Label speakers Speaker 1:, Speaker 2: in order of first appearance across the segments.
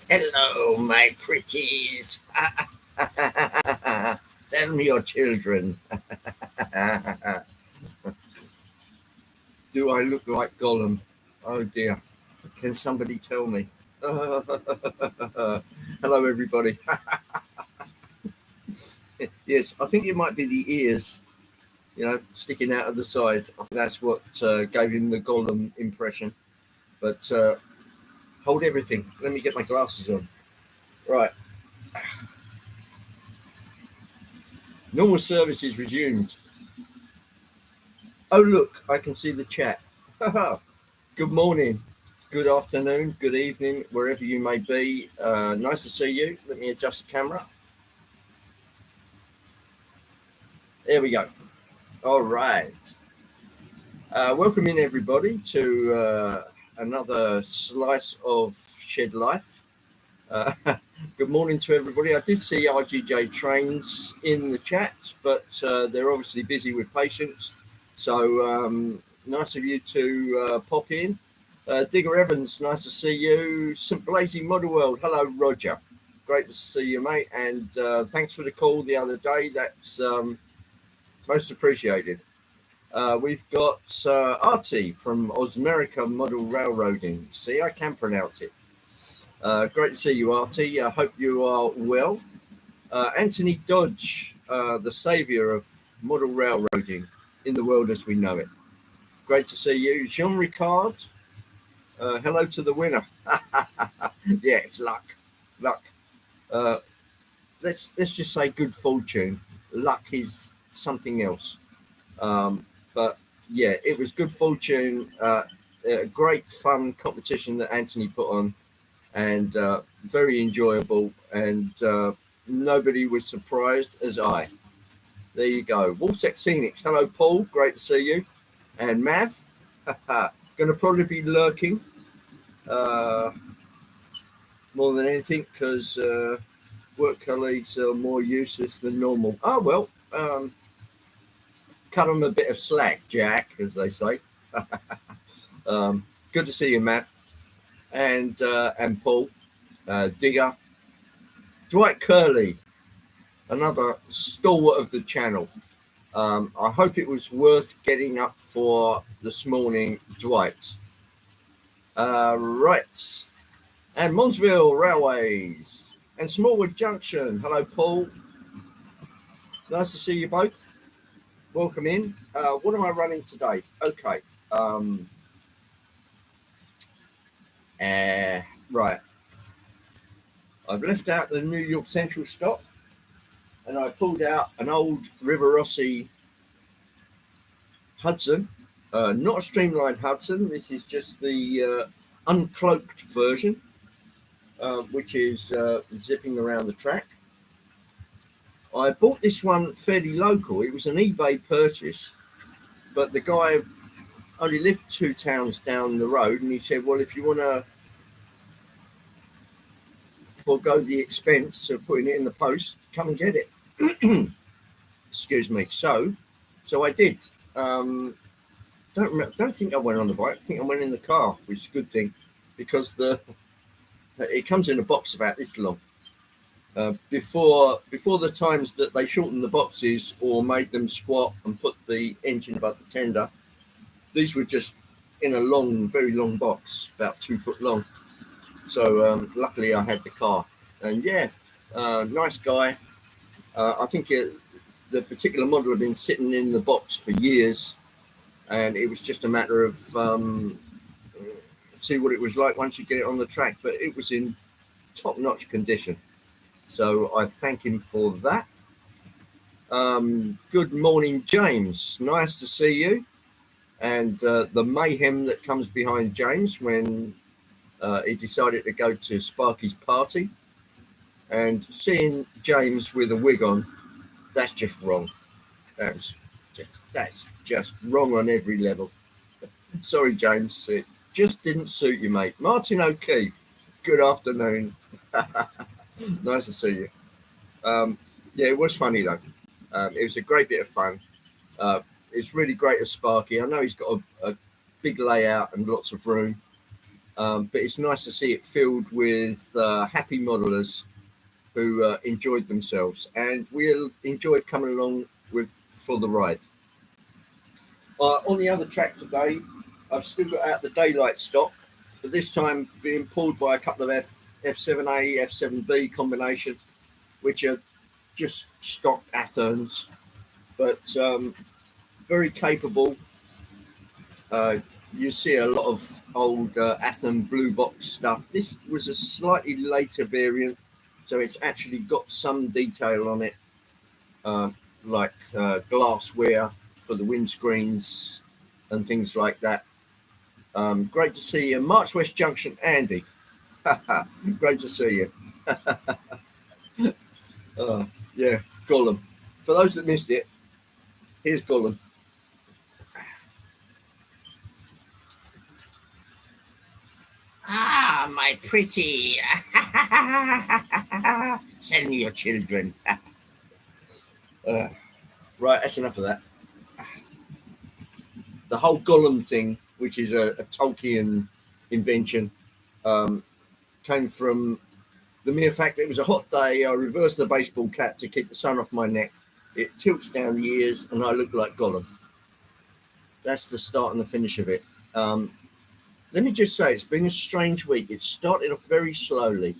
Speaker 1: Hello, my pretties. Tell me your children. Do I look like Gollem? Oh dear. Can somebody tell me? Hello, everybody. Yes, I think it might be the ears, sticking out of the side. I think that's what gave him the Gollem impression. But hold everything. Let me get my glasses on. Right. Normal service is resumed. Oh, look, I can see the chat. Good morning, good afternoon, good evening, wherever you may be. Nice to see you. Let me adjust the camera. There we go. All right. Welcome in, everybody, to another slice of Shed Life. Uh, good morning to everybody. I did see RGJ Trains in the chat, but they're obviously busy with patients. So nice of you to pop in. Digger Evans, nice to see you. St. Blasey Model World, hello, Roger. Great to see you, mate. And thanks for the call the other day. That's most appreciated. We've got Artie from Osmerica Model Railroading. See, I can pronounce it. Great to see you, Artie. I hope you are well. Anthony Dodge, the saviour of model railroading in the world as we know it. Great to see you. Jean Ricard, hello to the winner. Yeah, it's luck. Luck. Uh, let's just say good fortune. Luck is something else. But yeah, it was good fortune. A great fun competition that Anthony put on, and very enjoyable. And nobody was surprised as I. There you go. Wolfsex Scenics. Hello, Paul. Great to see you. And Mav, going to probably be lurking uh, more than anything because work colleagues are more useless than normal. Oh, well, cut them a bit of slack, Jack, as they say. Good to see you, Matt. And Paul, Digger, Dwight Curley, another stalwart of the channel. I hope it was worth getting up for this morning, Dwight. Right. And Monsville Railways and Smallwood Junction. Hello, Paul. Nice to see you both. Welcome in. What am I running today? Okay. Right. I've left out the New York Central stop and I pulled out an old Riverossi Hudson. Not a streamlined Hudson. This is just the uncloaked version, which is zipping around the track. I bought this one fairly local. It was an eBay purchase, but the guy only lived 2 towns down the road, and he said, "Well, if you want to forego the expense of putting it in the post, come and get it." Excuse me. So I did. Don't think I went on the bike. I think I went in the car, which is a good thing, because it comes in a box about this long. Before the times that they shortened the boxes or made them squat and put the engine above the tender, these were just in a long, very long box, about 2 foot long. So luckily I had the car, and yeah, nice guy. I think the particular model had been sitting in the box for years, and it was just a matter of see what it was like once you get it on the track. But it was in top-notch condition, so I thank him for that. Good morning, James. Nice to see you. And the mayhem that comes behind James when he decided to go to Sparky's party, and seeing James with a wig on, that's just wrong. That's just wrong on every level. Sorry, James. It just didn't suit you, mate. Martin O'Keefe, good afternoon. Nice to see you. Yeah, it was funny though. It was a great bit of fun. It's really great of Sparky. I know he's got a big layout and lots of room, But it's nice to see it filled with happy modelers who enjoyed themselves, and we enjoyed coming along with for the ride. On the other track today, I've still got out the daylight stock, but this time being pulled by a couple of F7A, F7B combination, which are just stock Athens, but very capable. You see a lot of old Athens blue box stuff. This was a slightly later variant, so it's actually got some detail on it, uh, like glassware for the windscreens and things like that. Great to see you, March West Junction, Andy. Great to see you. Yeah, Gollem. For those that missed it, here's Gollem. Ah, my pretty. Send me your children. Right, that's enough of that. The whole Gollem thing, which is a Tolkien invention, came from the mere fact that it was a hot day. I reversed the baseball cap to keep the sun off my neck. It tilts down the ears, and I look like Gollum. That's the start and the finish of it. Let me just say, it's been a strange week. It started off very slowly,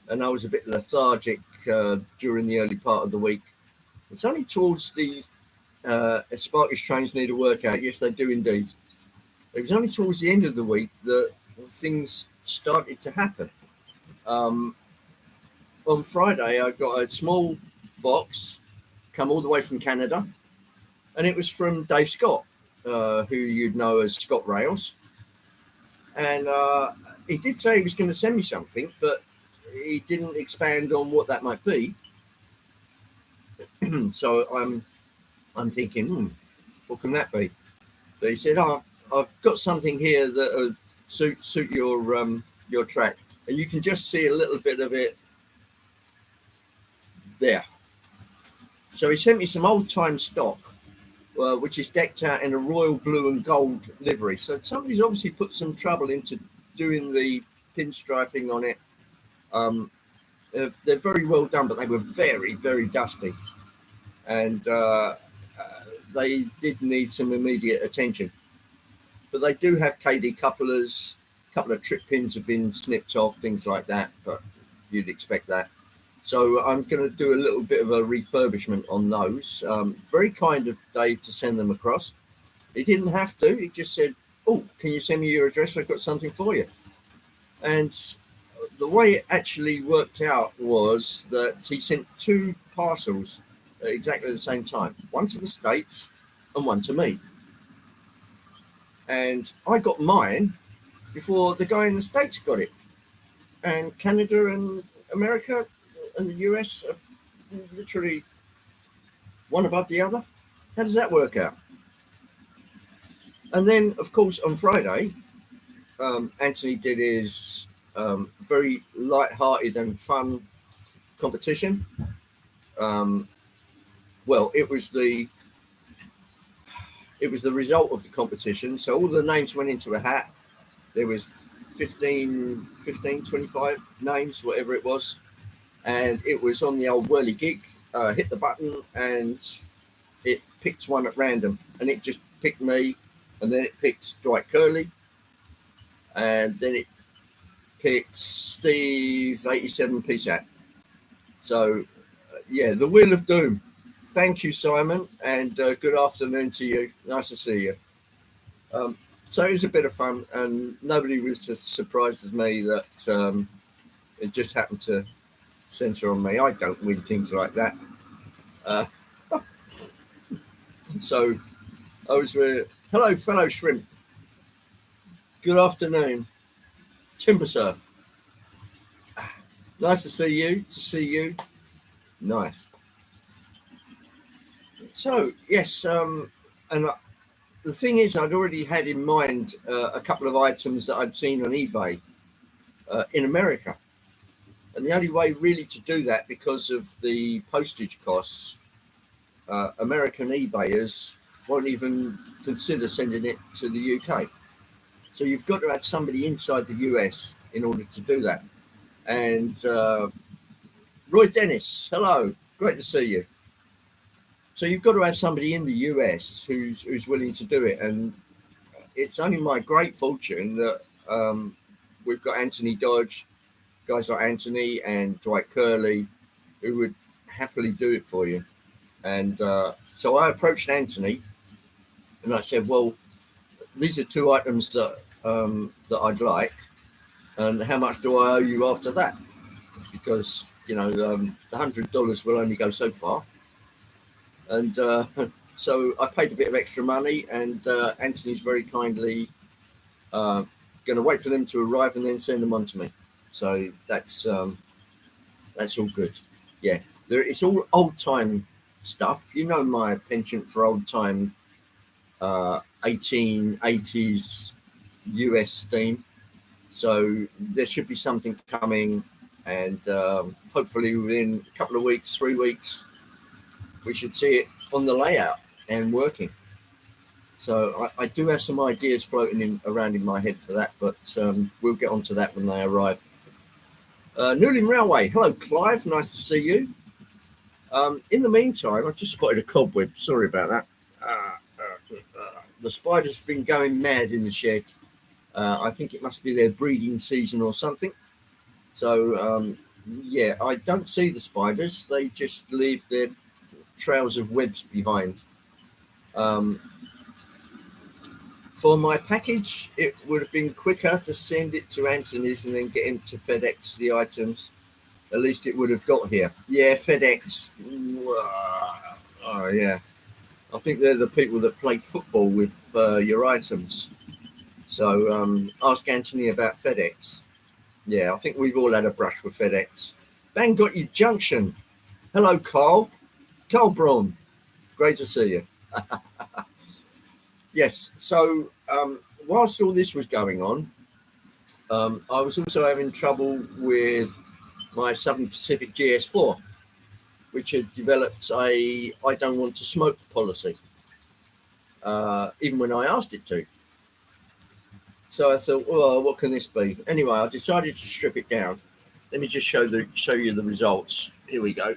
Speaker 1: and I was a bit lethargic during the early part of the week. It's only towards the Sparkish trains need a workout. Yes, they do indeed. It was only towards the end of the week that things started to happen. On Friday, I got a small box come all the way from Canada, and it was from Dave Scott, who you'd know as Scott Rails. And he did say he was going to send me something, but he didn't expand on what that might be. So I'm thinking, what can that be? But he said, "Oh, I've got something here that suit your track," and you can just see a little bit of it there. So he sent me some old time stock, which is decked out in a royal blue and gold livery. So somebody's obviously put some trouble into doing the pinstriping on it. They're very well done, but they were very, very dusty, and they did need some immediate attention. But they do have KD couplers. A couple of trip pins have been snipped off, things like that, but you'd expect that. So I'm going to do a little bit of a refurbishment on those. Very kind of Dave to send them across. He didn't have to. He just said, "Oh, can you send me your address? I've got something for you." And the way it actually worked out was that he sent two parcels at exactly the same time, one to the States and one to me. And I got mine before the guy in the States got it. And Canada and America and the US are literally one above the other. How does that work out? And then, of course, on Friday, Anthony did his very light-hearted and fun competition. Well, it was the result of the competition. So all the names went into a hat. There was 15, 25 names, whatever it was. And it was on the old whirly gig. Hit the button and it picked one at random. And it just picked me. And then it picked Dwight Curley. And then it picked Steve 87 PSAT. So, yeah, the Wheel of Doom. Thank you, Simon, and good afternoon to you. Nice to see you. So it was a bit of fun, and nobody was as surprised as me that it just happened to centre on me. I don't win things like that. So I was with, hello, fellow shrimp. Good afternoon. Timber surf. Nice to see you. Nice. So, yes, and the thing is, I'd already had in mind a couple of items that I'd seen on eBay in America. And the only way really to do that, because of the postage costs, American eBayers won't even consider sending it to the UK. So you've got to have somebody inside the US in order to do that. And Roy Dennis, hello, great to see you. So you've got to have somebody in the US who's willing to do it, and it's only my great fortune that we've got Anthony Dodge, guys like Anthony and Dwight Curley, who would happily do it for you. And so I approached Anthony, and I said, "Well, these are two items that I'd like, and how much do I owe you after that? Because the $100 will only go so far." And so I paid a bit of extra money, and Anthony's very kindly going to wait for them to arrive and then send them on to me. So that's all good. Yeah, it's all old time stuff. You know my penchant for old time 1880s US steam. So there should be something coming, and hopefully within a couple of weeks, 3 weeks, we should see it on the layout and working. So I do have some ideas floating around in my head for that, but we'll get onto that when they arrive. Newlyn Railway, hello Clive, nice to see you. In the meantime, I just spotted a cobweb. Sorry about that. The spiders have been going mad in the shed. I think it must be their breeding season or something. So yeah, I don't see the spiders. They just leave their trails of webs behind. For my package, it would have been quicker to send it to Anthony's and then get him to FedEx the items. At least it would have got here. Yeah, FedEx. Oh, yeah. I think they're the people that play football with your items. So ask Anthony about FedEx. Yeah, I think we've all had a brush with FedEx. Bang got you junction. Hello, Carl. Carl Braun. Great to see you. Yes, so whilst all this was going on, I was also having trouble with my Southern Pacific GS4, which had developed a I don't want to smoke policy, even when I asked it to. So I thought, well, what can this be? Anyway, I decided to strip it down. Let me just show you the results. Here we go.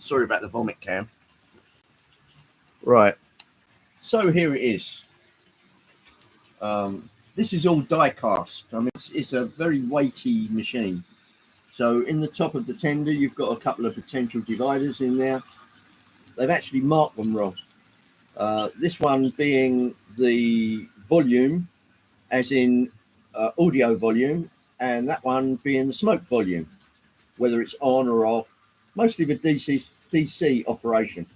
Speaker 1: Sorry about the vomit cam. Right. So here it is. This is all die cast. I mean, it's a very weighty machine. So in the top of the tender, you've got a couple of potential dividers in there. They've actually marked them wrong. This one being the volume, as in audio volume, and that one being the smoke volume, whether it's on or off, mostly the DC operation.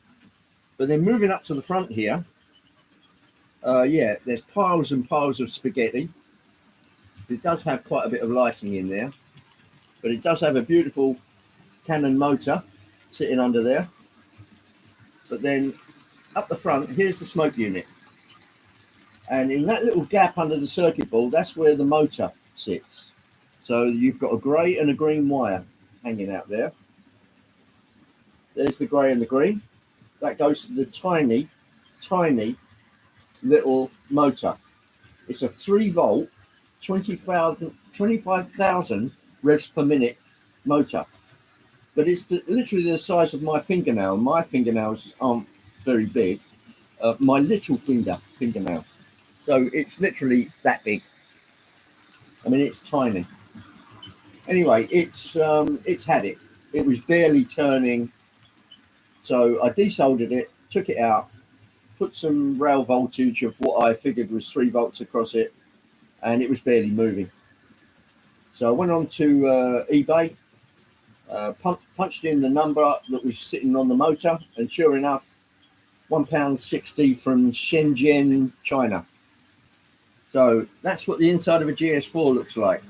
Speaker 1: But then moving up to the front here, yeah, there's piles and piles of spaghetti. It does have quite a bit of lighting in there, but it does have a beautiful Canon motor sitting under there. But then up the front, here's the smoke unit. And in that little gap under the circuit board, that's where the motor sits. So you've got a grey and a green wire hanging out there. There's the grey and the green. That goes to the tiny, tiny little motor. It's a 3-volt, 25,000 revs per minute motor. But it's literally the size of my fingernail. My fingernails aren't very big. My little fingernail. So it's literally that big. I mean, it's tiny. Anyway, it's had it. It was barely turning. So I desoldered it, took it out, put some rail voltage of what I figured was 3 volts across it, and it was barely moving. So I went on to eBay, punched in the number that was sitting on the motor, and sure enough, £1.60 from Shenzhen, China. So that's what the inside of a GS4 looks like.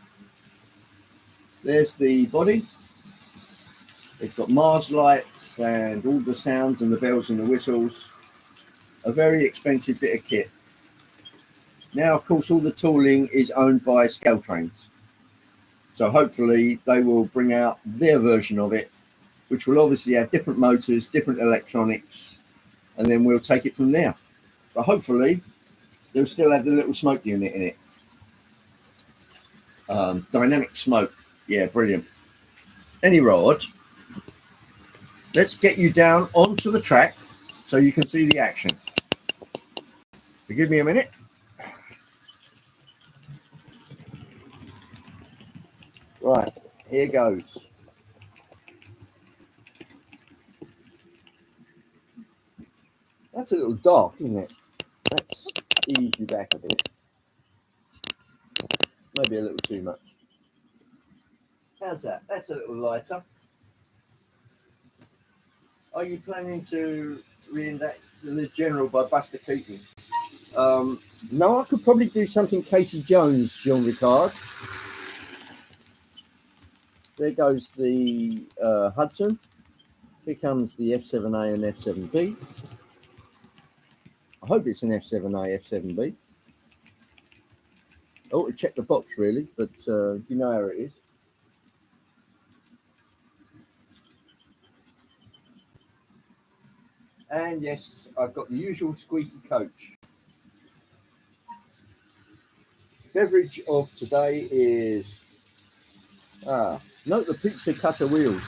Speaker 1: There's the body. It's got Mars lights and all the sounds and the bells and the whistles. A very expensive bit of kit. Now, of course, all the tooling is owned by Scale Trains. So hopefully they will bring out their version of it, which will obviously have different motors, different electronics, and then we'll take it from there. But hopefully they'll still have the little smoke unit in it. Dynamic smoke. Yeah, brilliant. Any rod, let's get you down onto the track so you can see the action. Give me a minute. Right, here goes. That's a little dark, isn't it? Let's ease you back a bit. Maybe a little too much. How's that? That's a little lighter. Are you planning to reenact the General by Buster Keating? No, I could probably do something Casey Jones, Jean Ricard. There goes the Hudson. Here comes the F7A and F7B. I hope it's an F7A, F7B. I ought to check the box really, but you know how it is. And yes, I've got the usual squeaky coach. Beverage of today is note the pizza cutter wheels.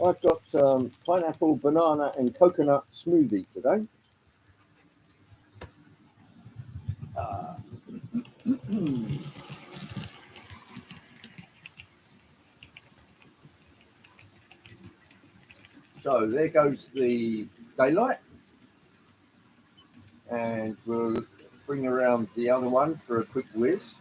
Speaker 1: I've got pineapple, banana, and coconut smoothie today. So there goes the daylight, and we'll bring around the other one for a quick whiz.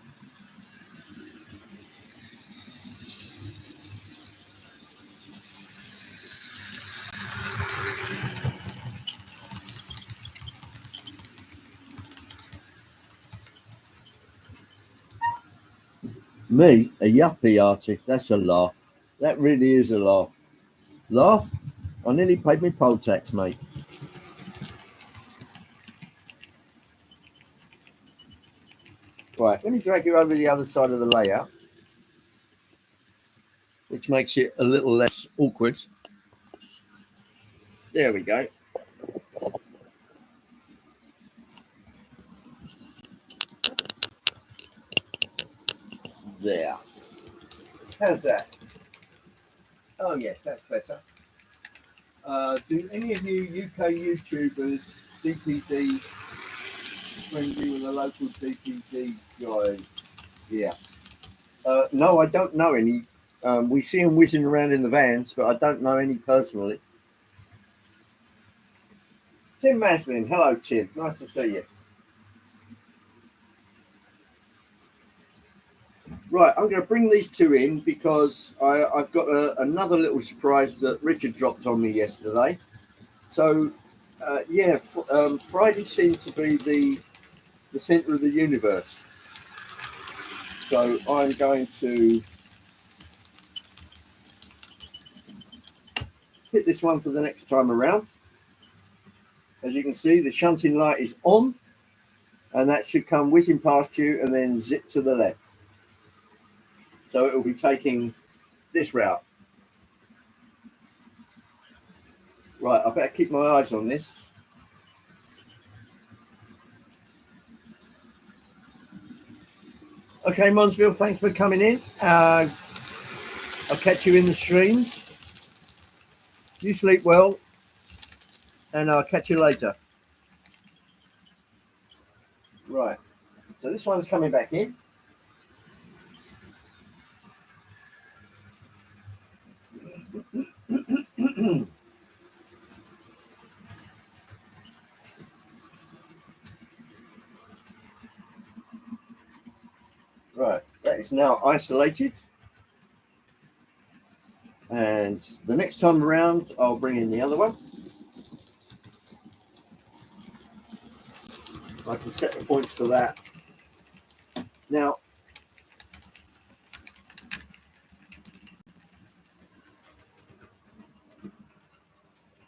Speaker 1: Me, a yuppie artist, that's a laugh. That really is a laugh. Laugh? I nearly paid me poll tax, mate. Right, let me drag you over the other side of the layout, which makes it a little less awkward. There we go. There. How's that? Oh, yes, that's better. Do any of you UK YouTubers DPD friendly with the local DPD guys? Yeah. No, I don't know any. We see them whizzing around in the vans, but I don't know any personally. Tim Maslin. Hello, Tim. Nice to see you. Right, I'm going to bring these two in because I've got another little surprise that Richard dropped on me yesterday. So, Friday seemed to be the centre of the universe. So I'm going to hit this one for the next time around. As you can see, the shunting light is on, and that should come whizzing past you and then zip to the left. So it will be taking this route. Right, I better keep my eyes on this. Okay, Monsville, thanks for coming in. I'll catch you in the streams. You sleep well, and I'll catch you later. Right, so this one's coming back in. Right, that is now isolated. And the next time around, I'll bring in the other one. I can set the points for that. Now,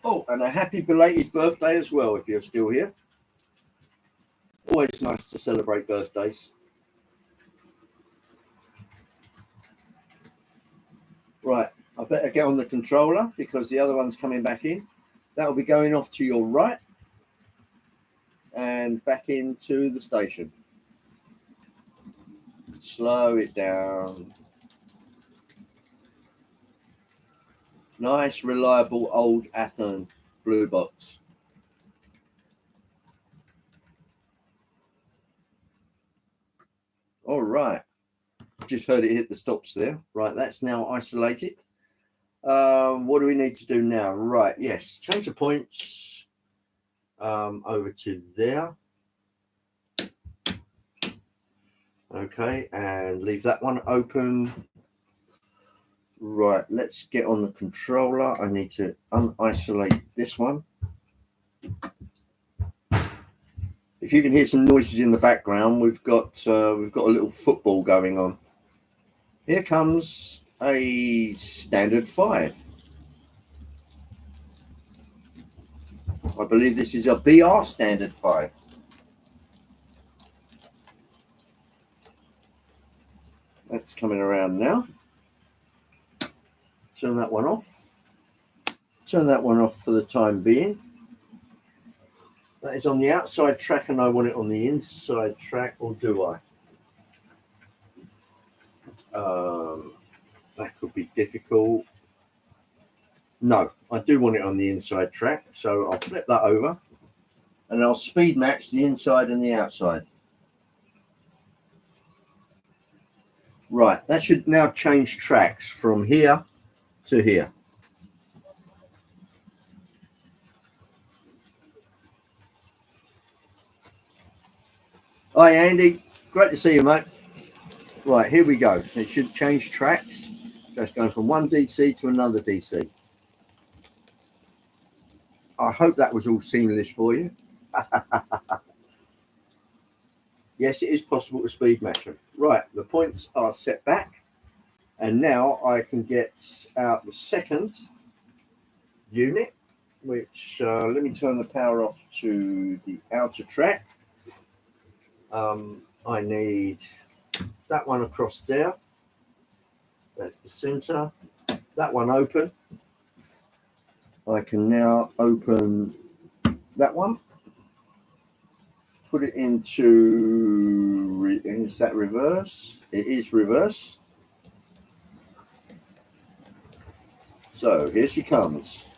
Speaker 1: oh, and a happy belated birthday as well, if you're still here. Always nice to celebrate birthdays. Right, I better get on the controller because the other one's coming back in. That'll be going off to your right and back into the station. Slow it down. Nice, reliable old Athearn blue box. All right. Just heard it hit the stops there. Right, that's now isolated. What do we need to do now? Right, yes, change the points over to there. Okay, and leave that one open. Right, let's get on the controller. I need to unisolate this one. If you can hear some noises in the background, we've got a little football going on. Here comes a standard 5. I believe this is a BR standard 5. That's coming around now. Turn that one off. Turn that one off for the time being. That is on the outside track and I want it on the inside track, or do I? That could be difficult. No, I do want it on the inside track, so I'll flip that over and I'll speed match the inside and the outside. Right, that should now change tracks from here to here. Hi Andy, great to see you, mate. Right, here we go. It should change tracks. So it's going from one DC to another DC. I hope that was all seamless for you. Yes, it is possible to speed match them. Right, the points are set back. And now I can get out the second unit, which let me turn the power off to the outer track. I need that one across there. That's the center. That one open. I can now open that one. Put it into, is that reverse? It is reverse. So here she comes.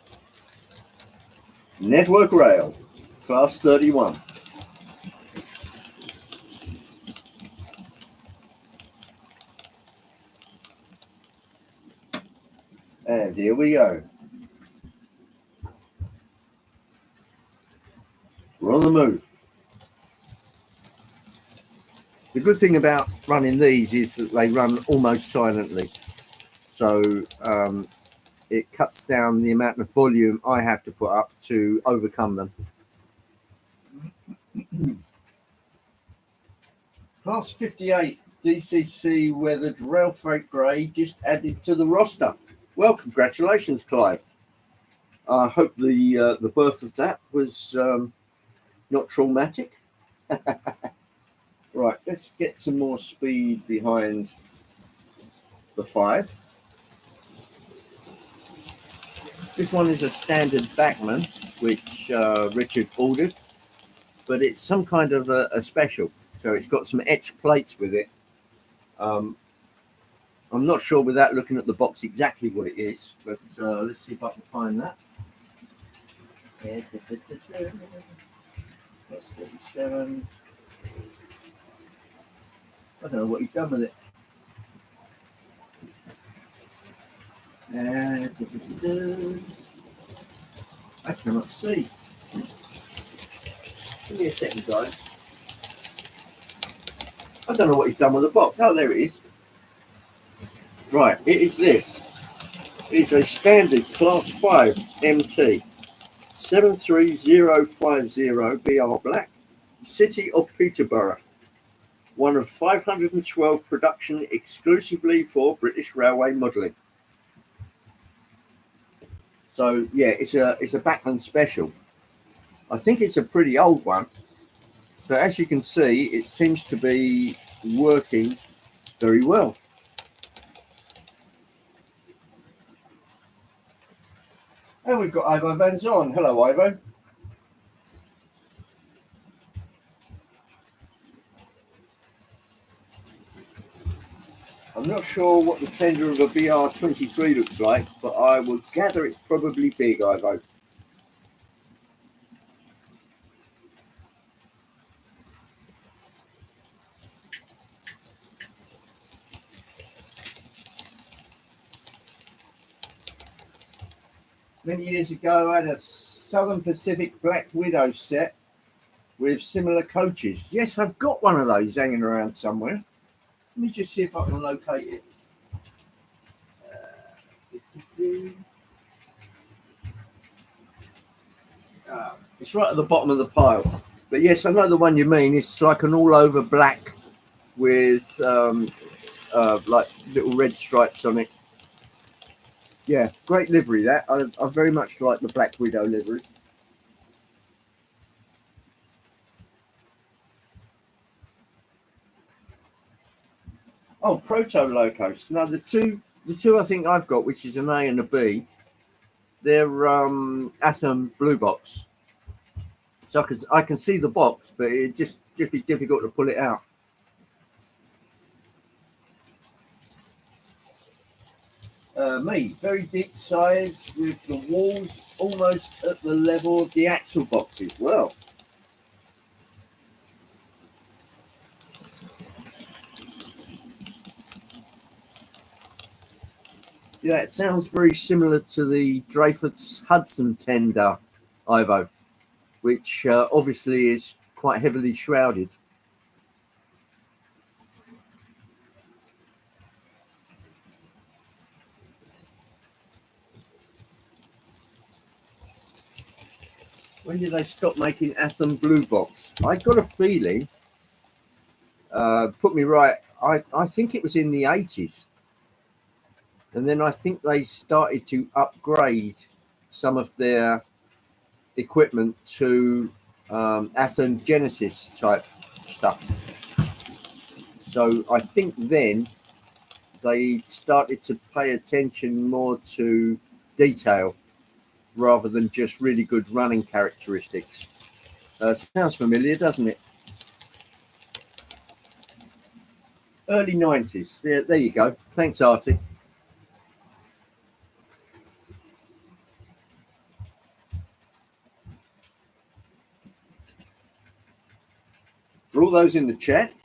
Speaker 1: Network Rail, class 31. And here we go. We're on the move. The good thing about running these is that they run almost silently. So it cuts down the amount of volume I have to put up to overcome them. Class 58 DCC weathered rail freight grey just added to the roster. Well, congratulations, Clive. I hope the birth of that was not traumatic. Right, let's get some more speed behind the 5. This one is a standard backman, which Richard ordered, but it's some kind of a special. So it's got some etched plates with it. I'm not sure without looking at the box exactly what it is, but let's see if I can find that. That's 47. I don't know what he's done with it. I cannot see. Give me a second, guys. I don't know what he's done with the box. Oh, there it is. Right, it is this. It's a standard class 5 MT 73050 BR Black, City of Peterborough. One of 512 production exclusively for British Railway modelling. So yeah, it's a backman special. I think it's a pretty old one, but as you can see, it seems to be working very well. And we've got Ivo Van Zorn. Hello, Ivo. I'm not sure what the tender of a BR23 looks like, but I would gather it's probably big, Ivo. Many years ago, I had a Southern Pacific Black Widow set with similar coaches. Yes, I've got one of those hanging around somewhere. Let me just see if I can locate it. It's right at the bottom of the pile. But yes, I know the one you mean. It's like an all-over black with like little red stripes on it. Yeah, great livery that. I very much like the Black Widow livery. Oh, Proto Locos. Now the two I think I've got, which is an A and a B, they're Atom Blue Box. So I can see the box, but it just be difficult to pull it out. Me, very deep sides with the walls almost at the level of the axle boxes. Well, yeah, it sounds very similar to the Dreyfus Hudson tender, Ivo, which obviously is quite heavily shrouded. When did they stop making Atom Blue Box? I got a feeling, put me right, I think it was in the 80s. And then I think they started to upgrade some of their equipment to Atom Genesis type stuff. So I think then they started to pay attention more to detail rather than just really good running characteristics. Sounds familiar, doesn't it? Early 90s. There you go. Thanks, Artie. For all those in the chat,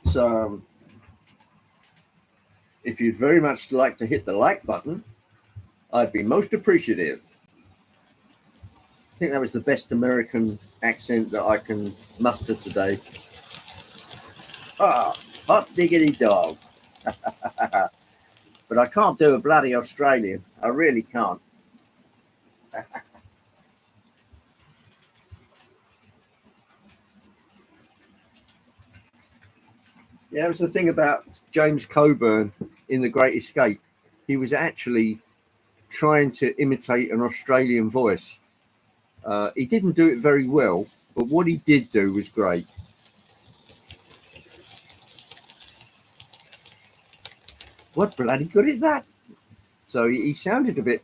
Speaker 1: if you'd very much like to hit the like button, I'd be most appreciative. I think that was the best American accent that I can muster today. Ah, hot diggity dog. But I can't do a bloody Australian. I really can't. Yeah, it was the thing about James Coburn in The Great Escape. He was actually trying to imitate an Australian voice. He didn't do it very well, but what he did do was great. What bloody good is that? So he sounded a bit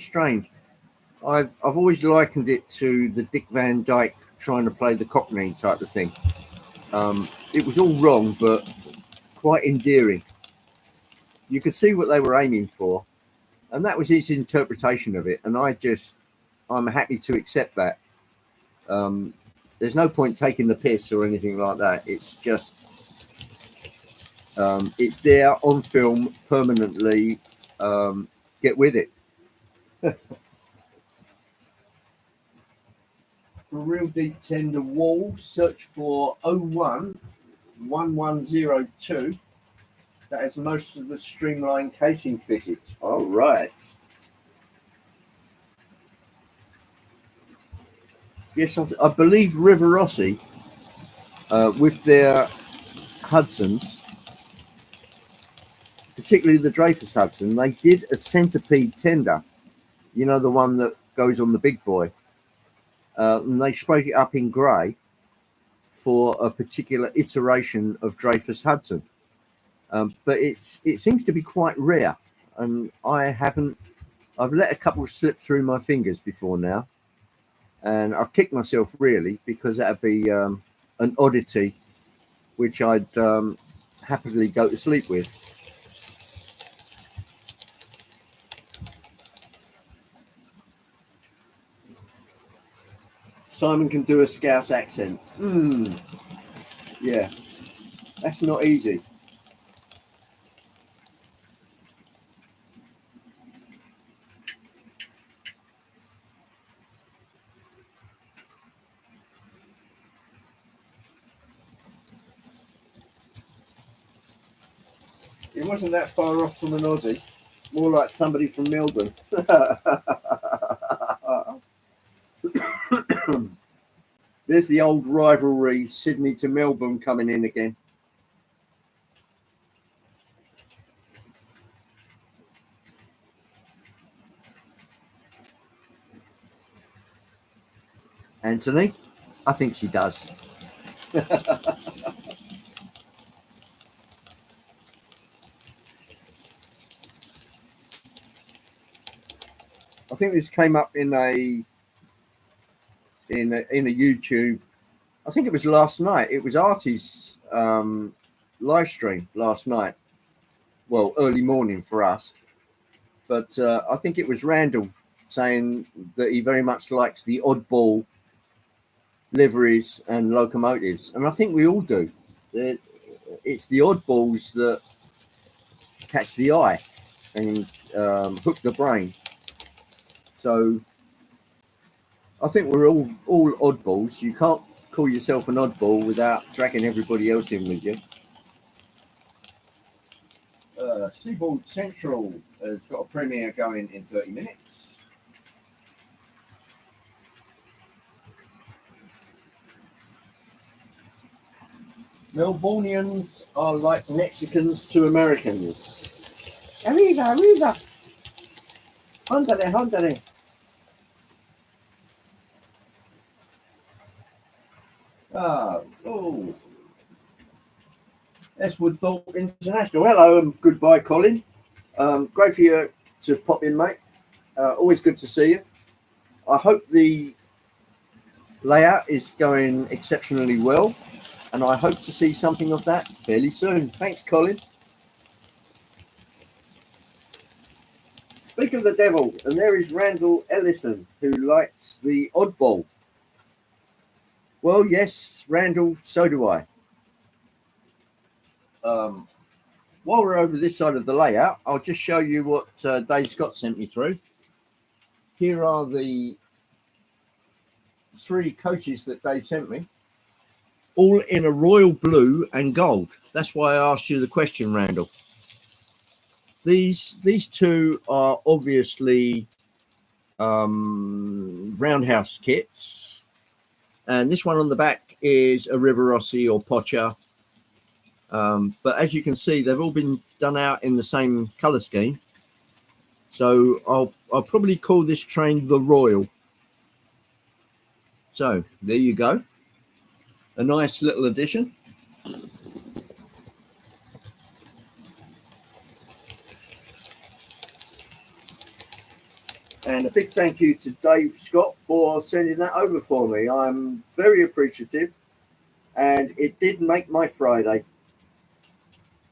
Speaker 1: strange. I've always likened it to the Dick Van Dyke trying to play the Cockney type of thing. It was all wrong, but quite endearing. You could see what they were aiming for, and that was his interpretation of it. And I'm happy to accept that. There's no point taking the piss or anything like that. It's just it's there on film permanently. Get with it. For real deep tender wall, search for 011102. That has most of the streamlined casing fitted. All right. Yes, I believe Rivarossi, with their Hudsons, particularly the Dreyfus Hudson, they did a centipede tender. You know, the one that goes on the big boy. And they spoke it up in grey for a particular iteration of Dreyfus Hudson. But it seems to be quite rare. And I've let a couple slip through my fingers before now. And I've kicked myself really, because that'd be an oddity which I'd happily go to sleep with. Simon can do a Scouse accent. Yeah, that's not easy. It wasn't that far off from an Aussie, more like somebody from Melbourne. There's the old rivalry, Sydney to Melbourne, coming in again. Anthony, I think she does. I think this came up in a YouTube. I think it was last night. It was Artie's live stream last night. Well, early morning for us. But I think it was Randall saying that he very much likes the oddball liveries and locomotives. And I think we all do. It's the oddballs that catch the eye and hook the brain. So I think we're all oddballs. You can't call yourself an oddball without dragging everybody else in with you. Seaboard Central has got a premiere going in 30 minutes. Melbournians are like Mexicans to Americans. Arriba, arriba. Ándale, ándale. Oh. That's Woodthorpe International. Hello and goodbye, Colin. Great for you to pop in, mate. Always good to see you. I hope the layout is going exceptionally well, and I hope to see something of that fairly soon. Thanks, Colin. Speak of the devil, and there is Randall Ellison, who likes the oddball. Well, yes, Randall, so do I. While we're over this side of the layout, I'll just show you what Dave Scott sent me through. Here are the 3 coaches that Dave sent me, all in a royal blue and gold. That's why I asked you the question, Randall. These 2 are obviously roundhouse kits, and this one on the back is a Rivarossi or Pocha. But as you can see, they've all been done out in the same colour scheme. So I'll probably call this train the Royal. So there you go. A nice little addition. And a big thank you to Dave Scott for sending that over for me. I'm very appreciative. And it did make my Friday,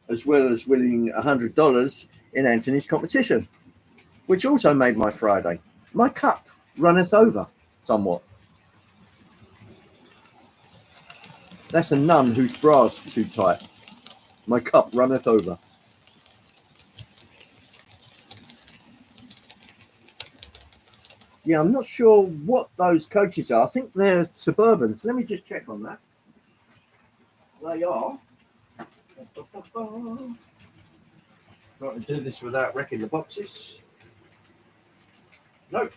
Speaker 1: as well as winning $100 in Anthony's competition, which also made my Friday. My cup runneth over somewhat. That's a nun whose bra's too tight. My cup runneth over. Yeah, I'm not sure what those coaches are. I think they're Suburbans. Let me just check on that. They are. Got to do this without wrecking the boxes. Nope,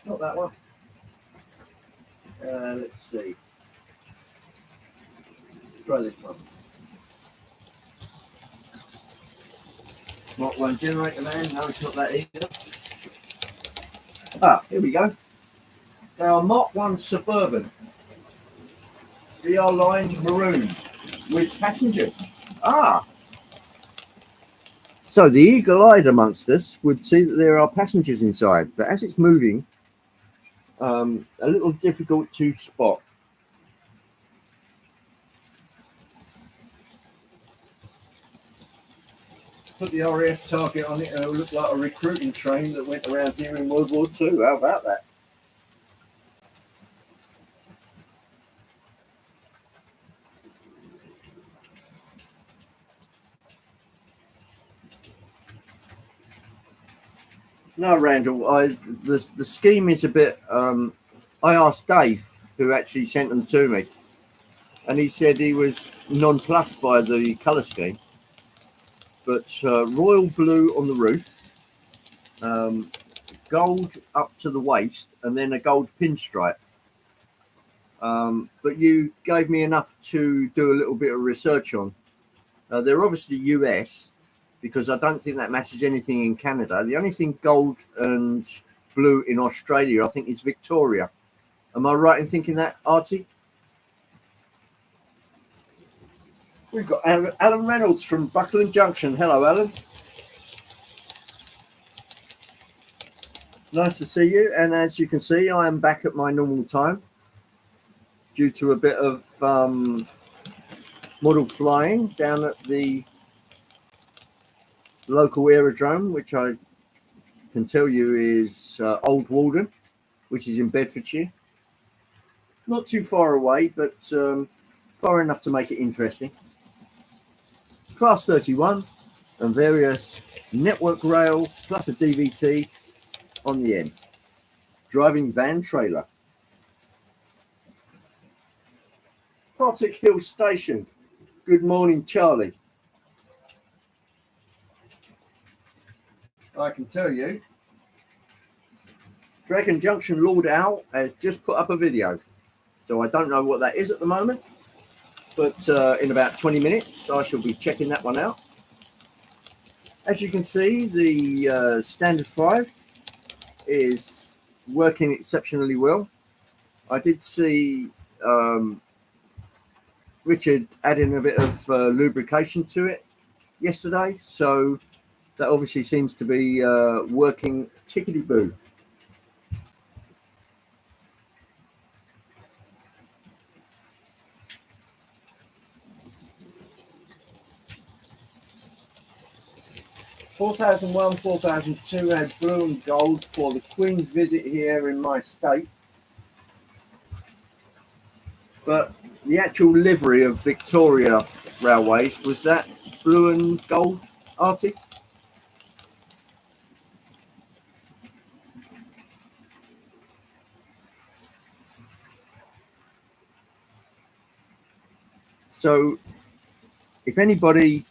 Speaker 1: not that one. Let's see. Try this one. Not one generator man. No, it's not that either. Here we go. They are Mark 1 Suburban. VR lined maroon with passengers. So the eagle-eyed amongst us would see that there are passengers inside, but as it's moving, a little difficult to spot. Put the RAF target on it and it'll look like a recruiting train that went around here in World War II. How about that? No, Randall. The scheme is a bit. I asked Dave, who actually sent them to me, and he said he was nonplussed by the colour scheme. But royal blue on the roof, um, gold up to the waist, and then a gold pinstripe. But you gave me enough to do a little bit of research on. They're obviously US, because I don't think that matches anything in Canada. The only thing gold and blue in Australia, I think, is Victoria. Am I right in thinking that, Artie? We've got Alan Reynolds from Buckland Junction. Hello, Alan. Nice to see you. And as you can see, I am back at my normal time due to a bit of model flying down at the local aerodrome, which I can tell you is Old Walden, which is in Bedfordshire. Not too far away, but far enough to make it interesting. Class 31 and various network rail plus a DVT on the end. Driving van trailer. Partick Hill Station. Good morning, Charlie. I can tell you, Dragon Junction Lord Owl has just put up a video. So I don't know what that is at the moment, but in about 20 minutes, I shall be checking that one out. As you can see, the Standard 5 is working exceptionally well. I did see Richard adding a bit of lubrication to it yesterday, so that obviously seems to be working tickety-boo. (4001, 4002) had blue and gold for the Queen's visit here in my state. But the actual livery of Victoria Railways, was that blue and gold, Artie? So if anybody,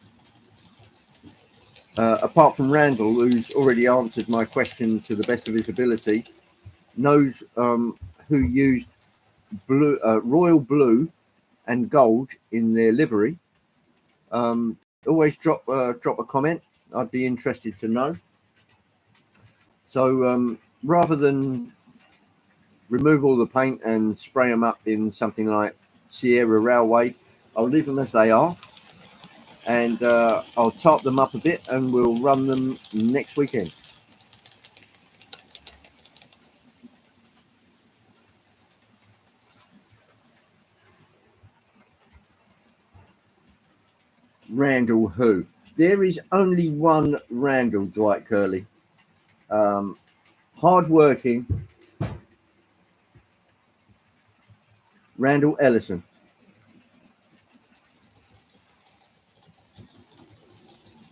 Speaker 1: apart from Randall, who's already answered my question to the best of his ability, knows who used blue, royal blue and gold in their livery, always drop a comment. I'd be interested to know. So rather than remove all the paint and spray them up in something like Sierra Railway, I'll leave them as they are, and I'll tarp them up a bit and we'll run them next weekend. Randall who? There is only one Randall Dwight Curley. Hard-working Randall Ellison.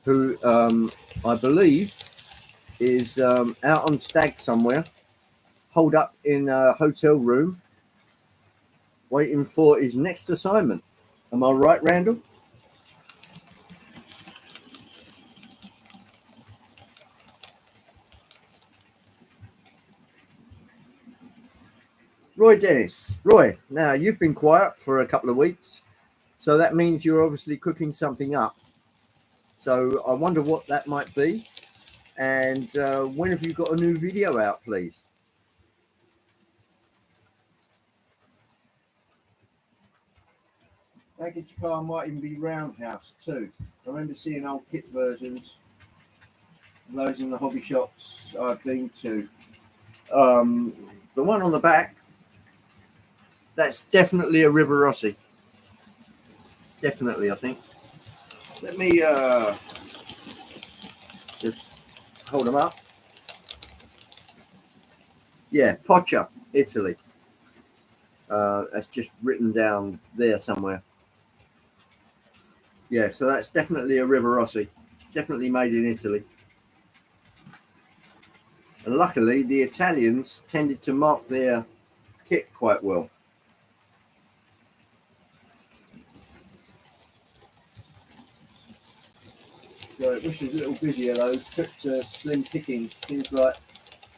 Speaker 1: Who I believe is out on stag somewhere, holed up in a hotel room, waiting for his next assignment. Am I right, Randall? Roy Dennis. Roy, now you've been quiet for a couple of weeks, so that means you're obviously cooking something up. So I wonder what that might be. And when have you got a new video out, please? Baggage car might even be roundhouse too. I remember seeing old kit versions, those in the hobby shops I've been to. The one on the back, that's definitely a River Rossi. Definitely, I think. Let me just hold them up. Yeah, Poccia, Italy. That's just written down there somewhere. Yeah, so that's definitely a River Rossi. Definitely made in Italy. And luckily, the Italians tended to mark their kit quite well. So it was a little busier though. Trip to slim pickings. Seems like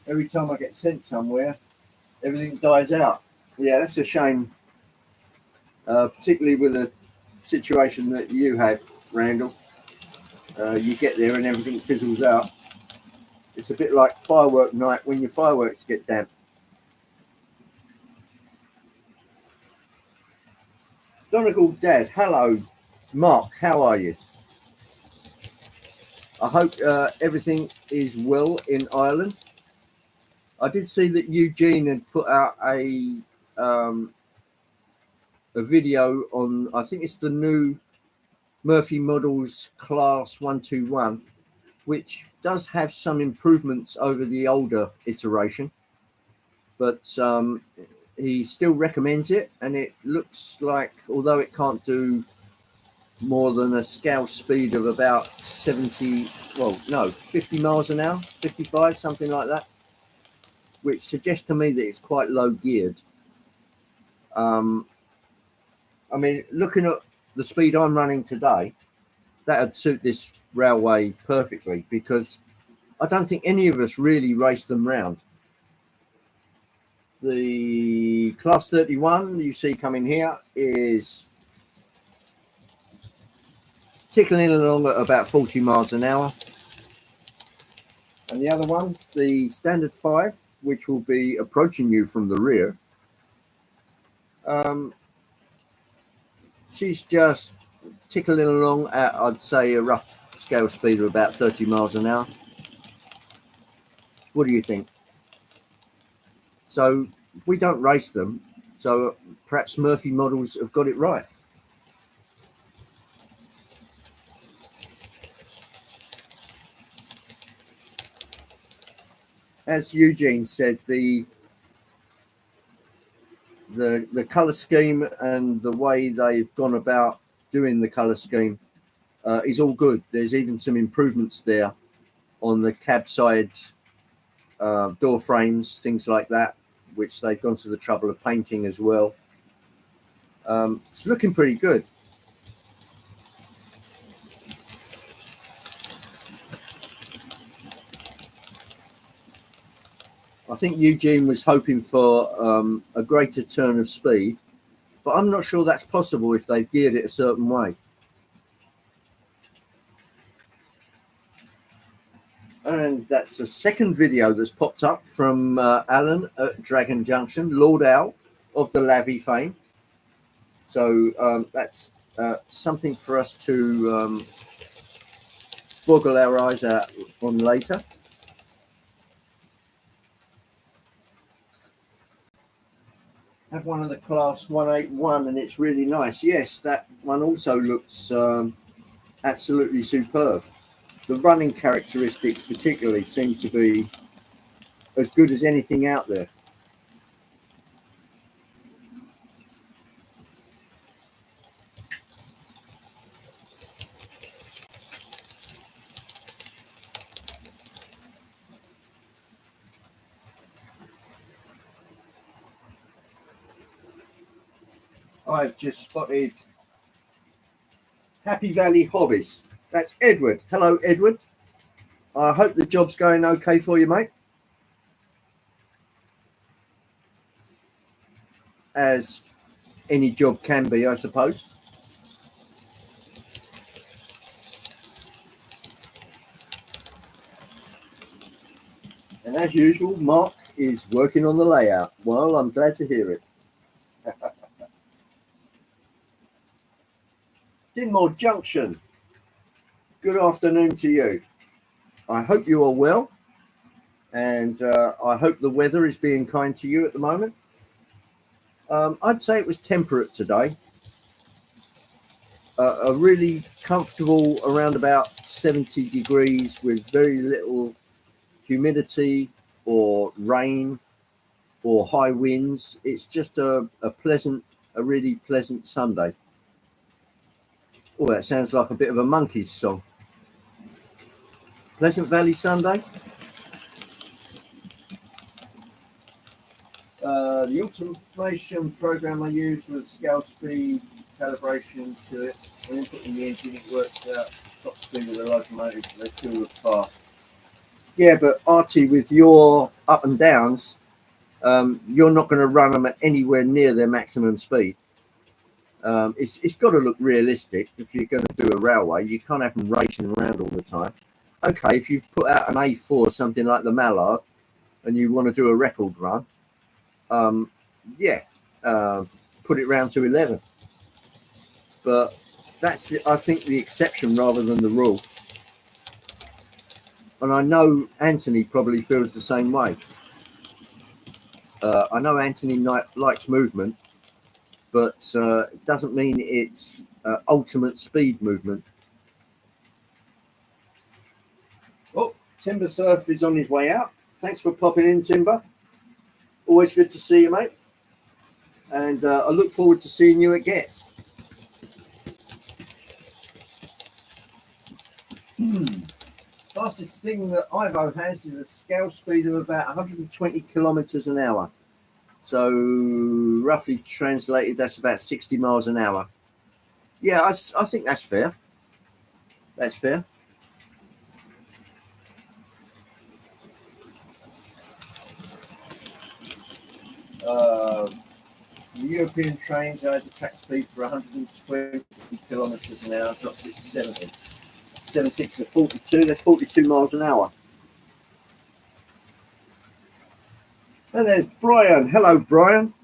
Speaker 1: every time I get sent somewhere, everything dies out. Yeah, that's a shame. Particularly with the situation that you have, Randall. You get there and everything fizzles out. It's a bit like firework night when your fireworks get damp. Donegal Dad, hello. Mark, how are you? I hope everything is well in Ireland. I did see that Eugene had put out a video on, I think it's the new Murphy Models Class 121, which does have some improvements over the older iteration, but he still recommends it, and it looks like, although it can't do more than a scale speed of about 70, well, no, 50 miles an hour, 55, something like that, which suggests to me that it's quite low geared. I mean, looking at the speed I'm running today, that would suit this railway perfectly, because I don't think any of us really race them round. The Class 31 you see coming here is tickling along at about 40 miles an hour. And the other one, the Standard 5, which will be approaching you from the rear, she's just tickling along at, I'd say, a rough scale speed of about 30 miles an hour. What do you think? So we don't race them, so perhaps Murphy Models have got it right. As Eugene said, the color scheme and the way they've gone about doing the color scheme is all good. There's even some improvements there on the cab side door frames, things like that, which they've gone to the trouble of painting as well. It's looking pretty good. I think Eugene was hoping for a greater turn of speed, but I'm not sure that's possible if they've geared it a certain way. And that's a second video that's popped up from Alan at Dragon Junction, Lord Al of the Lavy fame. So that's something for us to boggle our eyes out on later. Have one of the Class 181, and it's really nice. Yes, that one also looks absolutely superb. The running characteristics particularly seem to be as good as anything out there. I've just spotted Happy Valley Hobbies. That's Edward. Hello, Edward. I hope the job's going okay for you, mate. As any job can be, I suppose. And as usual, Mark is working on the layout. Well, I'm glad to hear it. Dinmore Junction. Good afternoon to you. I hope you are well, and I hope the weather is being kind to you at the moment. I'd say it was temperate today. A really comfortable around about 70 degrees with very little humidity or rain or high winds. It's just a really pleasant Sunday. Oh, that sounds like a bit of a Monkeys song. Pleasant Valley Sunday. The automation program I used was scale speed calibration to it. When inputting the engine, it worked out top speed of the locomotive. They still look fast. Yeah, but Artie, with your up and downs, you're not going to run them at anywhere near their maximum speed. It's got to look realistic. If you're going to do a railway, you can't have them racing around all the time. Okay, if you've put out an A4, something like the Mallard, and you want to do a record run, put it round to 11. But that's, I think, the exception rather than the rule. And I know Anthony probably feels the same way. I know Anthony likes movement, but it doesn't mean it's ultimate speed movement. Oh, Timber Surf is on his way out. Thanks for popping in, Timber. Always good to see you, mate. And I look forward to seeing you at Getz. Fastest thing that Ivo has is a scale speed of about 120 kilometers an hour. So roughly translated, that's about 60 miles an hour. Yeah, I think that's fair. That's fair. The European trains had the track speed for 120 kilometers an hour, dropped it to 70. 76 to 42, that's 42 miles an hour. And there's Brian. Hello, Brian.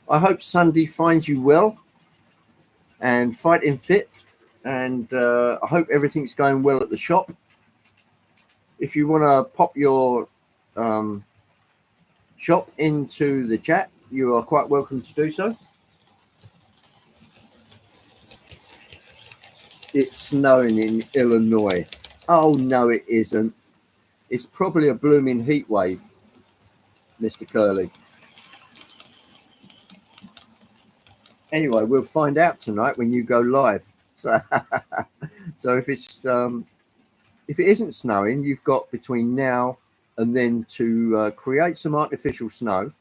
Speaker 1: I hope Sunday finds you well and fighting fit. And I hope everything's going well at the shop. If you want to pop your shop into the chat, you are quite welcome to do so. It's snowing in Illinois. Oh, no, it isn't. It's probably a blooming heat wave, Mr. Curley. Anyway, we'll find out tonight when you go live. So, so if it isn't snowing, you've got between now and then to create some artificial snow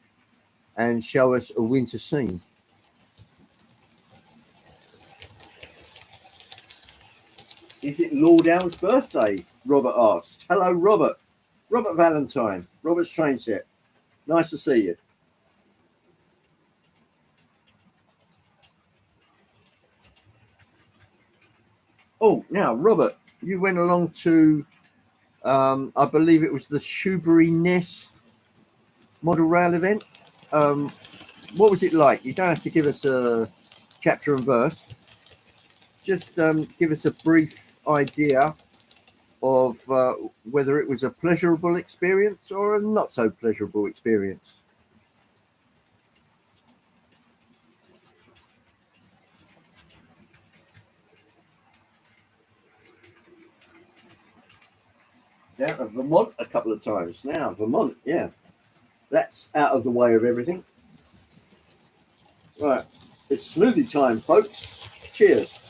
Speaker 1: and show us a winter scene. Is it Lord Al's birthday? Robert asked. Hello, Robert. Robert Valentine. Robert's Train Set. Nice to see you. Oh, now, Robert, you went along to, I believe it was the Shoebury Ness model rail event. What was it like? You don't have to give us a chapter and verse. Just give us a brief idea of whether it was a pleasurable experience or a not so pleasurable experience. Down to Vermont a couple of times. Now, Vermont, yeah. That's out of the way of everything. Right. It's smoothie time, folks. Cheers.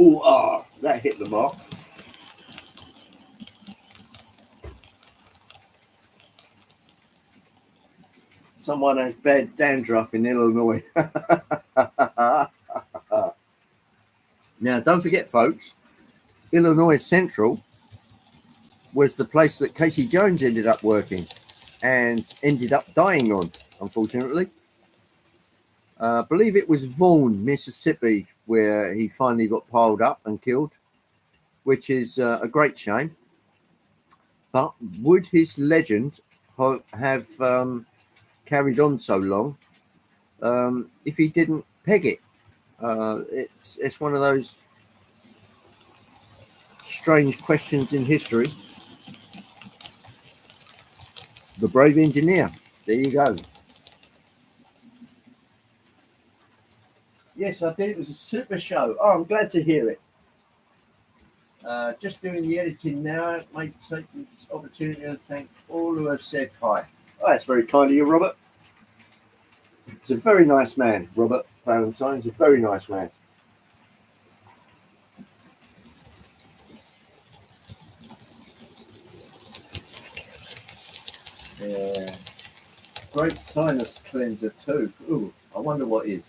Speaker 1: Oh, that hit the mark. Someone has bad dandruff in Illinois. Now, don't forget, folks, Illinois Central was the place that Casey Jones ended up working and ended up dying on, unfortunately. I believe it was Vaughan, Mississippi, where he finally got piled up and killed, which is a great shame. But would his legend have carried on so long if he didn't peg it? It's one of those strange questions in history. The brave engineer. There you go. Yes, I did. It was a super show. Oh, I'm glad to hear it. Just doing the editing now. It may take this opportunity to thank all who have said hi. Oh, that's very kind of you, Robert. He's a very nice man, Robert Valentine. He's a very nice man. Yeah. Great sinus cleanser too. Ooh, I wonder what is.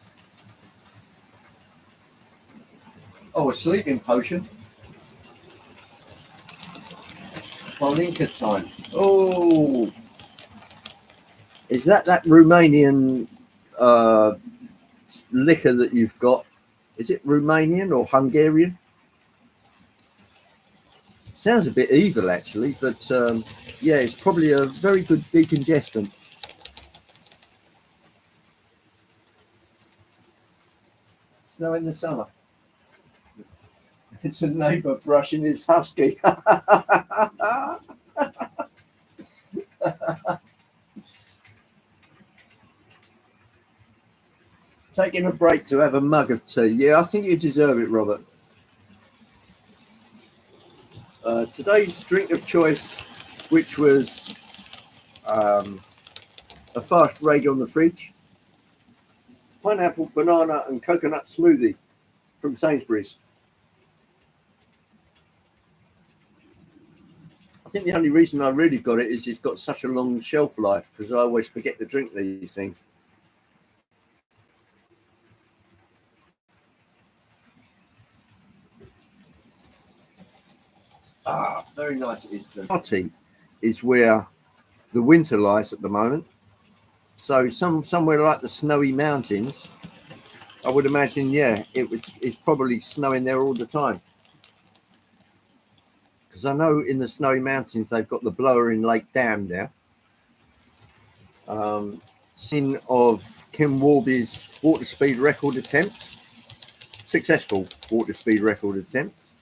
Speaker 1: Oh, a sleeping potion. Polinka time. Oh, is that Romanian liquor that you've got? Is it Romanian or Hungarian? Sounds a bit evil actually, but yeah, it's probably a very good decongestant. Snow in the summer. It's a neighbour brushing his husky. Taking a break to have a mug of tea. Yeah, I think you deserve it, Robert. Today's drink of choice, which was a fast raid on the fridge, pineapple, banana and coconut smoothie from Sainsbury's. I think the only reason I really got it is it's got such a long shelf life, because I always forget to drink these things. Ah, very nice it is. The party is where the winter lies at the moment. So somewhere like the snowy mountains, I would imagine, yeah, it's probably snowing there all the time. Because I know in the snowy mountains they've got the blower in Lake Dam now. Scene of Kim Warby's water speed record attempts, successful water speed record attempts.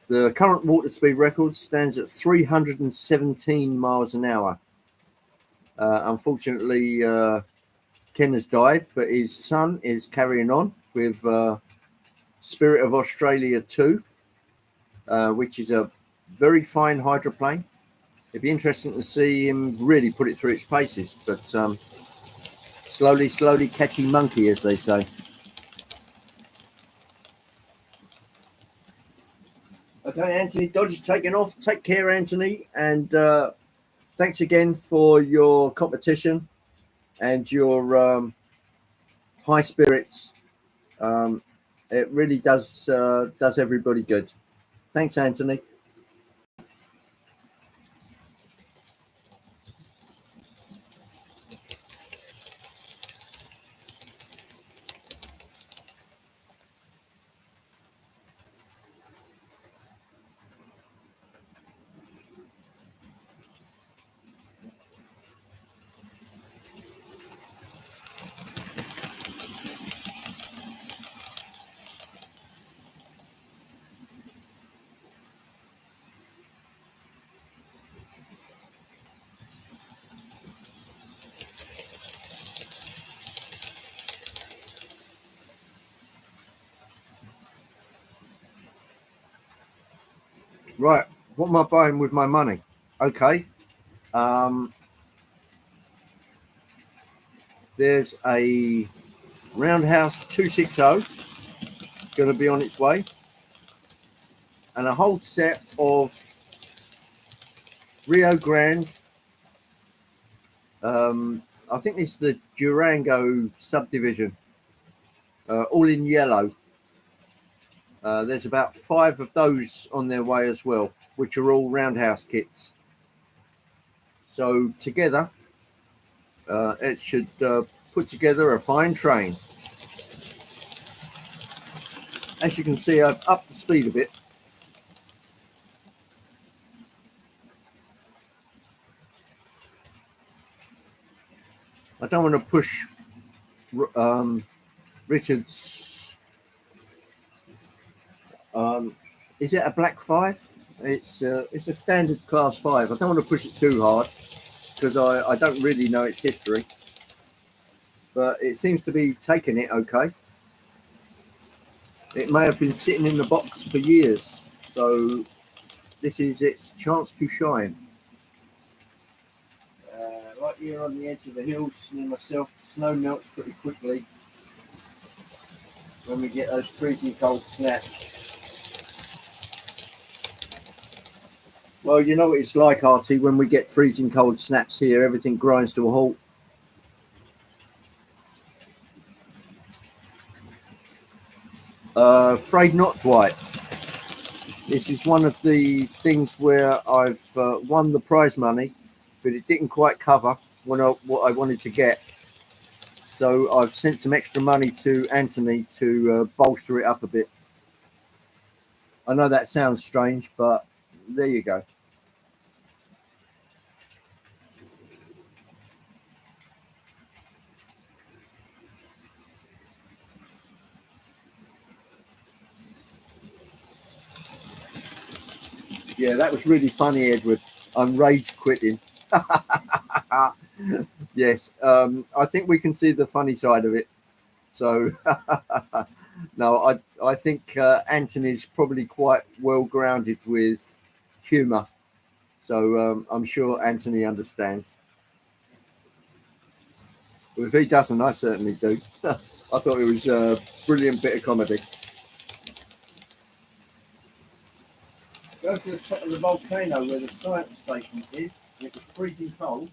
Speaker 1: The current water speed record stands at 317 miles an hour. Unfortunately, Ken has died, but his son is carrying on with Spirit of Australia 2, which is a very fine hydroplane. It'd be interesting to see him really put it through its paces, but slowly catching monkey, as they say. Okay, Anthony Dodge is taking off. Take care, Anthony, and thanks again for your competition and your high spirits. It really does everybody good. Thanks, Anthony. Right, what am I buying with my money? Okay, there's a Roundhouse 260 going to be on its way, and a whole set of Rio Grande. I think it's the Durango subdivision, all in yellow. There's about 5 of those on their way as well, which are all Roundhouse kits. So together, it should put together a fine train. As you can see, I've upped the speed a bit. I don't want to push Richard's. Is it a black 5? It's a standard class 5. I don't want to push it too hard because I don't really know its history, but it seems to be taking it okay. It may have been sitting in the box for years, so this is its chance to shine. Right here on the edge of the hills, near myself, snow melts pretty quickly when we get those freezing cold snaps. Well, you know what it's like, Artie, when we get freezing cold snaps here, everything grinds to a halt. Afraid not, Dwight. This is one of the things where I've won the prize money, but it didn't quite cover what I wanted to get. So I've sent some extra money to Anthony to bolster it up a bit. I know that sounds strange, but there you go. Yeah, that was really funny, Edward. I'm rage quitting. Yes, I think we can see the funny side of it. So, no, I think Anthony's probably quite well grounded with humour. So I'm sure Anthony understands. Well, if he doesn't, I certainly do. I thought it was a brilliant bit of comedy. Go to the top of the volcano where the science station is. It was freezing cold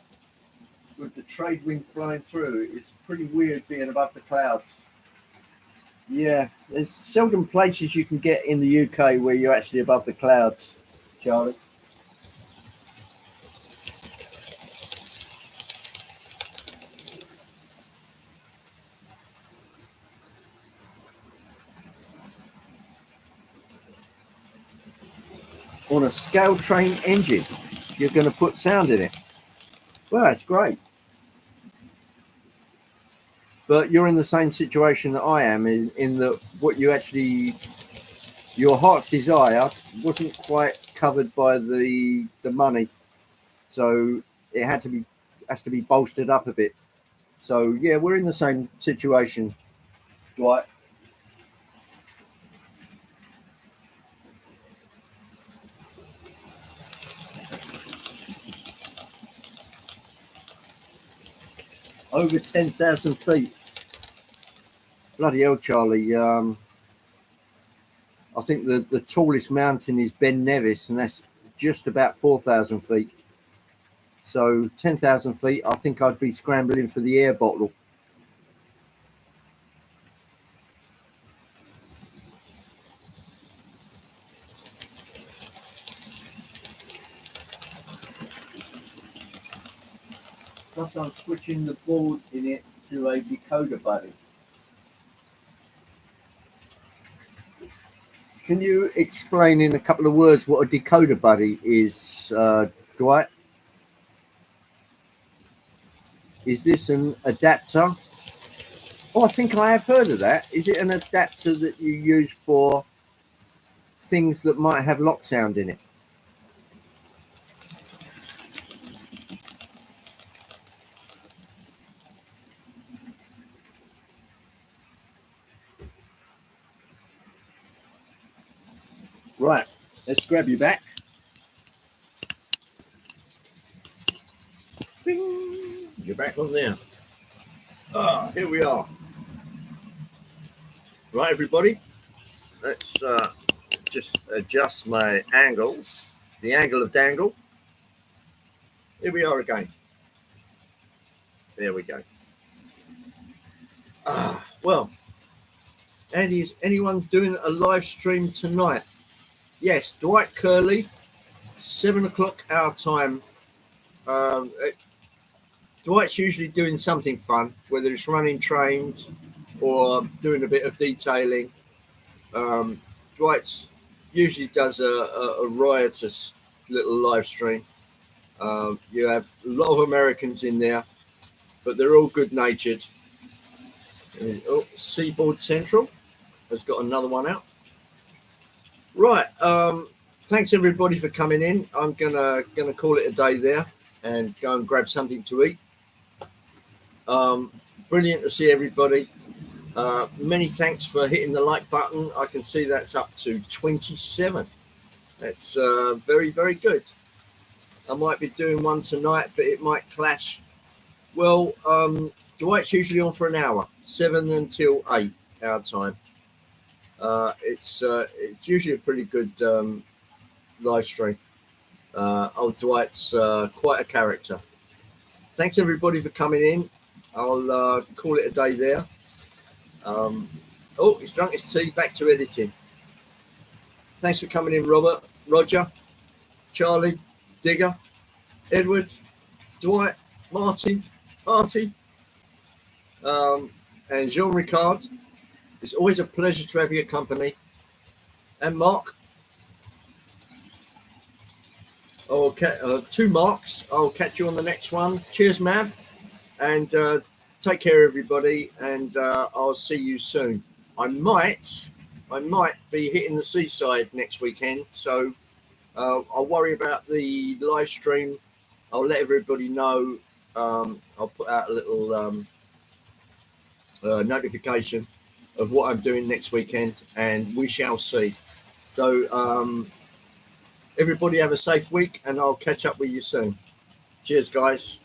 Speaker 1: with the trade wind blowing through. It's pretty weird being above the clouds. Yeah, there's seldom places you can get in the UK where you're actually above the clouds, Charlie. On a scale train engine, you're going to put sound in it. Well, that's great. But you're in the same situation that I am in that what you actually, your heart's desire wasn't quite covered by the money. So it has to be bolstered up a bit. So yeah, we're in the same situation, Dwight. Over 10,000 feet. Bloody hell, Charlie. I think the tallest mountain is Ben Nevis, and that's just about 4,000 feet. So 10,000 feet, I think I'd be scrambling for the air bottle. Plus, I'm switching the board in it to a decoder buddy. Can you explain in a couple of words what a decoder buddy is, Dwight? Is this an adapter? Oh, I think I have heard of that. Is it an adapter that you use for things that might have lock sound in it? Right, let's grab you back. Bing. You're back on there. Ah, here we are. Right, everybody. Let's just adjust my angles. The angle of dangle. Here we are again. There we go. Well, Andy, is anyone doing a live stream tonight? Yes, Dwight Curley, 7 o'clock our time. Um, Dwight's usually doing something fun, whether it's running trains or doing a bit of detailing. Um, Dwight usually does a riotous little live stream. You have a lot of Americans in there, but they're all good natured. Oh, Seaboard Central has got another one out. Right. Thanks everybody for coming in. I'm gonna call it a day there and go and grab something to eat. Um, Brilliant to see everybody. Many thanks for hitting the like button. I can see that's up to 27. That's very, very good. I might be doing one tonight, but it might clash. Well, Dwight's usually on for an hour, 7 until 8 our time. It's usually a pretty good live stream. Old Dwight's quite a character. Thanks everybody for coming in. I'll call it a day there. Oh, he's drunk his tea. Back to editing. Thanks for coming in, Robert, Roger, Charlie, Digger, Edward, Dwight, Marty, and Jean-Ricard. It's always a pleasure to have your company. And Mark. Okay, 2 Marks. I'll catch you on the next one. Cheers, Mav. And take care, everybody. And I'll see you soon. I might be hitting the seaside next weekend. So I'll worry about the live stream. I'll let everybody know. I'll put out a little notification of what I'm doing next weekend, and we shall see. So everybody have a safe week, and I'll catch up with you soon. Cheers, guys.